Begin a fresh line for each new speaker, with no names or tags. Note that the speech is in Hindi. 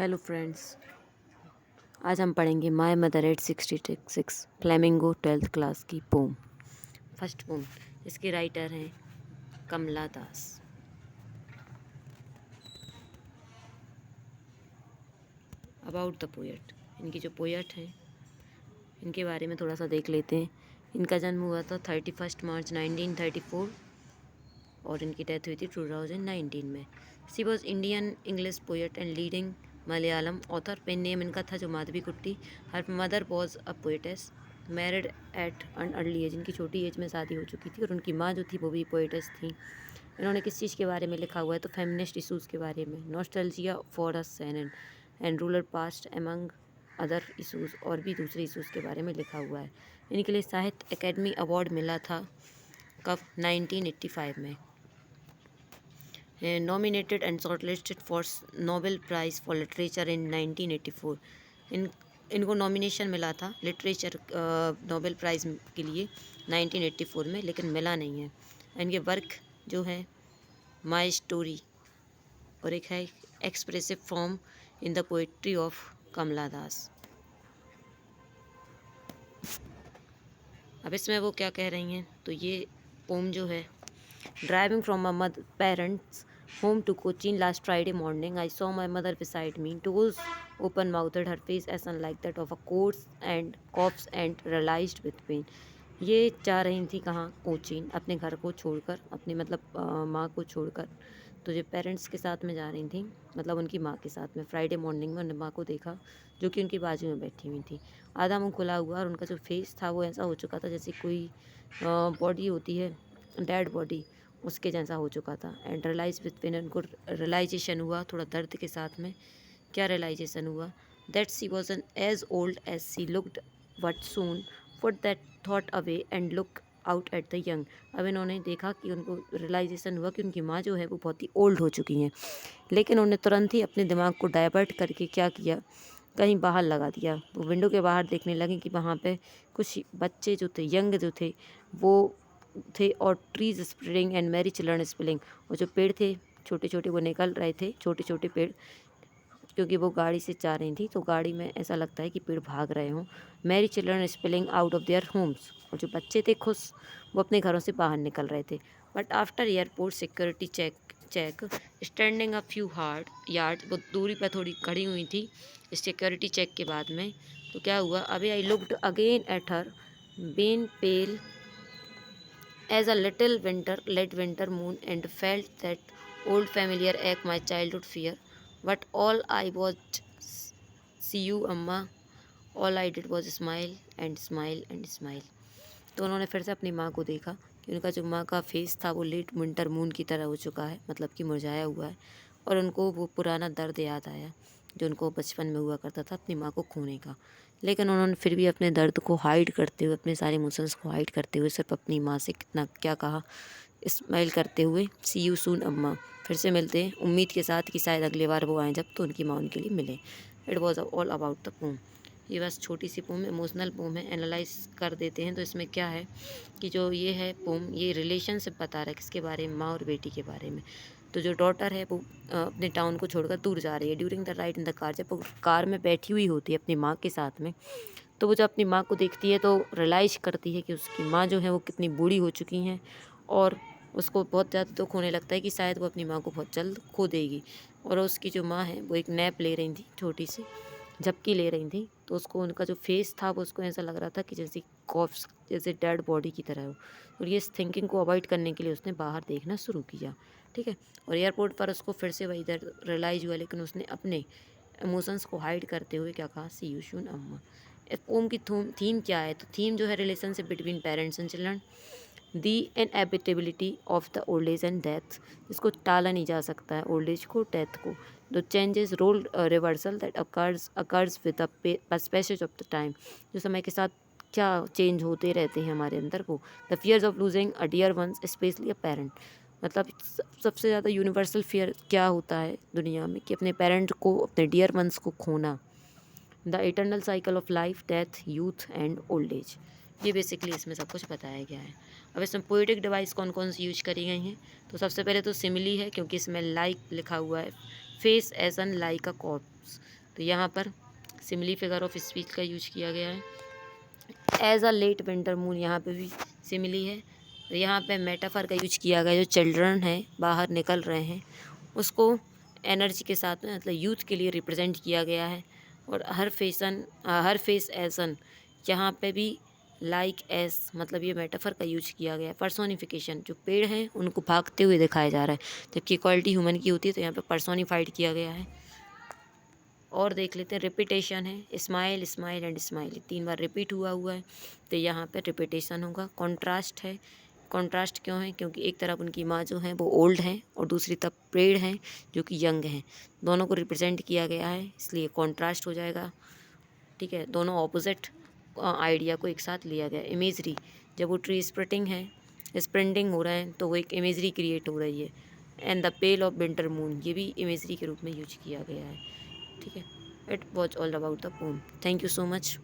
हेलो फ्रेंड्स, आज हम पढ़ेंगे my mother eight 66 flamingo 12th class की पोम। फर्स्ट पोम, इसके राइटर हैं कमला दास। अबाउट द पोएट, इनकी जो पोएट हैं इनके बारे में थोड़ा सा देख लेते हैं। इनका जन्म हुआ था 31 मार्च 1934 और इनकी डेथ हुई थी 2019 में। She was Indian English poet and leading Malayalam author. Pen name इनका था जो Madhavi Kutty. Her mother was a poetess, married at an early age. इनकी छोटी एज में शादी हो चुकी थी और उनकी माँ जो थी वो भी पोएटेस थी। इन्होंने किस चीज़ के बारे में लिखा हुआ है तो फेमिनिस्ट इशूज़ के बारे में, nostalgia for a Sanon and rural past among other issues, और भी दूसरे इशूज़ के बारे में लिखा हुआ है। इनके लिए साहित्य अकेडमी अवार्ड मिला था कब? 1985 में। Nominated and shortlisted for Nobel Prize for Literature in 1984। इनको नॉमिनेशन मिला था लिटरेचर नोबेल प्राइज़ के लिए 1984 में, लेकिन मिला नहीं है। इनके वर्क जो है माई स्टोरी और एक है expressive form in the poetry of Kamala Das. अब इसमें वो क्या कह रही हैं तो ये पोम जो है, driving from my mother parents home to Cochin last Friday morning, I saw my mother beside me. Toes open-mouthed, her face as unlike that of a corpse and realized with pain. ये जा रही थी कहाँ? कोचीन, अपने घर को छोड़कर, अपनी मतलब माँ को छोड़कर। तो जो पेरेंट्स के साथ में जा रही थी, मतलब उनकी माँ के साथ में, फ्राइडे मॉर्निंग में उन्होंने माँ को देखा जो कि उनकी बाजू में बैठी हुई थी। आधा मुँह खुला हुआ और उनका जो फेस था वो ऐसा हो चुका था जैसे कोई बॉडी होती है, डेड बॉडी, उसके जैसा हो चुका था। एंड रियलाइज विथ पेन, उनको रियलाइजेशन हुआ थोड़ा दर्द के साथ में। क्या रियलाइजेशन हुआ? That she was an as old as she looked, but soon put that thought away and look out at the young. अब इन्होंने देखा कि उनको रियलाइजेशन हुआ कि उनकी माँ जो है वो बहुत ही ओल्ड हो चुकी हैं, लेकिन उन्होंने तुरंत ही अपने दिमाग को डाइवर्ट करके क्या किया, कहीं बाहर लगा दिया। वो विंडो के बाहर देखने लगे कि वहाँ पे कुछ बच्चे जो थे, यंग जो थे वो थे, और trees spreading and Mary children spelling, और जो पेड़ थे छोटे छोटे वो निकल रहे थे, छोटे छोटे पेड़, क्योंकि वो गाड़ी से जा रही थी तो गाड़ी में ऐसा लगता है कि पेड़ भाग रहे हों। Mary children spelling out of their homes, और जो बच्चे थे खुश, वो अपने घरों से बाहर निकल रहे थे। But after airport security check standing a few yard, वो दूरी पर थोड़ी खड़ी हुई थी सिक्योरिटी चेक के बाद में। तो क्या हुआ? अभी I looked again at her, been pale as a little late winter moon, and felt that old familiar ache, my childhood fear. But all I was, see you अम्मा, all I did was smile and smile and smile। तो उन्होंने फिर से अपनी माँ को देखा कि उनका जो माँ का फेस था वो लेट विंटर मून की तरह हो चुका है, मतलब कि मुरझाया हुआ है, और उनको वो पुराना दर्द याद आया जो उनको बचपन में हुआ करता था अपनी माँ को खोने का। लेकिन उन्होंने फिर भी अपने दर्द को हाइड करते हुए, अपने सारे इमोशंस को हाइड करते हुए सिर्फ अपनी माँ से कितना क्या कहा, स्माइल करते हुए, सी यू सून अम्मा, फिर से मिलते हैं, उम्मीद के साथ कि शायद अगली बार वो आएँ जब तो उनकी माँ उनके लिए मिले। It was all about the pome. ये बस छोटी सी पोम, इमोशनल पोम है। एनालाइज कर देते हैं तो इसमें क्या है कि जो ये है पोम, ये रिलेशनशिप बता रहा है किसके बारे में? माँ और बेटी के बारे में। तो जो डॉटर है वो अपने टाउन को छोड़कर दूर जा रही है। During the ride in the car, जब वो कार में बैठी हुई होती है अपनी माँ के साथ में, तो वो जब अपनी माँ को देखती है तो रियलाइज़ करती है कि उसकी माँ जो है वो कितनी बूढ़ी हो चुकी हैं, और उसको बहुत ज़्यादा दुख होने लगता है कि शायद वो अपनी माँ को बहुत जल्द खो देगी। और उसकी जो माँ है वो एक नैप ले रही थी, छोटी सी झपकी ले रही थी, तो उसको उनका जो फेस था वो उसको ऐसा लग रहा था कि जैसे कॉप्स, जैसे डेड बॉडी की तरह हो। और ये इस थिंकिंग को अवॉइड करने के लिए उसने बाहर देखना शुरू किया, ठीक है। और एयरपोर्ट पर उसको फिर से वही दर्द रियलाइज़ हुआ, लेकिन उसने अपने इमोशंस को हाइड करते हुए क्या कहा, सी यू सून अम्मा। इस पोम की थीम क्या है? तो थीम जो है relationship between parents and children, the inevitability of the old age and death, इसको टाला नहीं जा सकता है ओल्ड एज को, डेथ को। The changes role reversal that occurs with the passage of the time, जो समय के साथ क्या चेंज होते रहते हैं हमारे अंदर वो। The fears of losing a dear ones especially a parent, मतलब सबसे ज़्यादा यूनिवर्सल फियर क्या होता है दुनिया में कि अपने पेरेंट को, अपने डियर वंस को खोना। The eternal cycle of life, death, youth and old age. ये बेसिकली इसमें सब कुछ बताया गया है। अब इसमें पोएटिक डिवाइस कौन कौन सी यूज करी गई हैं तो सबसे पहले तो सिमिली है, क्योंकि इसमें लाइक लिखा हुआ है, face as an like a तो यहाँ पर सिमिली फिगर ऑफ स्पीच का यूज किया गया है। As a late winter moon, यहाँ पे भी सिमिली है। तो यहाँ पे मेटाफर का यूज किया गया, जो चिल्ड्रन है बाहर निकल रहे हैं उसको एनर्जी के साथ में मतलब यूथ के लिए रिप्रेजेंट किया गया है। और हर फेस एसन, यहाँ पे भी लाइक एस मतलब ये मेटाफर का यूज किया गया है। पर्सोनिफिकेशन, जो पेड़ हैं उनको भागते हुए दिखाया जा रहा है, जबकि इक्वालिटी ह्यूमन की होती है, तो यहाँ पे पर्सोनिफाइड किया गया है। और देख लेते हैं, रिपीटेशन है, smile smile and smile 3 bar repeat हुआ है, तो यहाँ पे रिपीटेशन होगा। कॉन्ट्रास्ट है, कॉन्ट्रास्ट क्यों है? क्योंकि एक तरफ उनकी माँ जो है वो ओल्ड है और दूसरी तरफ पेड़ हैं जो कि यंग हैं, दोनों को रिप्रेजेंट किया गया है, इसलिए कॉन्ट्रास्ट हो जाएगा। ठीक है, दोनों ऑपोजिट आइडिया को एक साथ लिया गया। इमेजरी, जब वो ट्री स्प्रिंटिंग हो रहा है तो वो एक इमेजरी क्रिएट हो रही है। And the pale of winter moon, ये भी इमेजरी के रूप में यूज किया गया है। ठीक है, it was all about the pome. Thank you so much.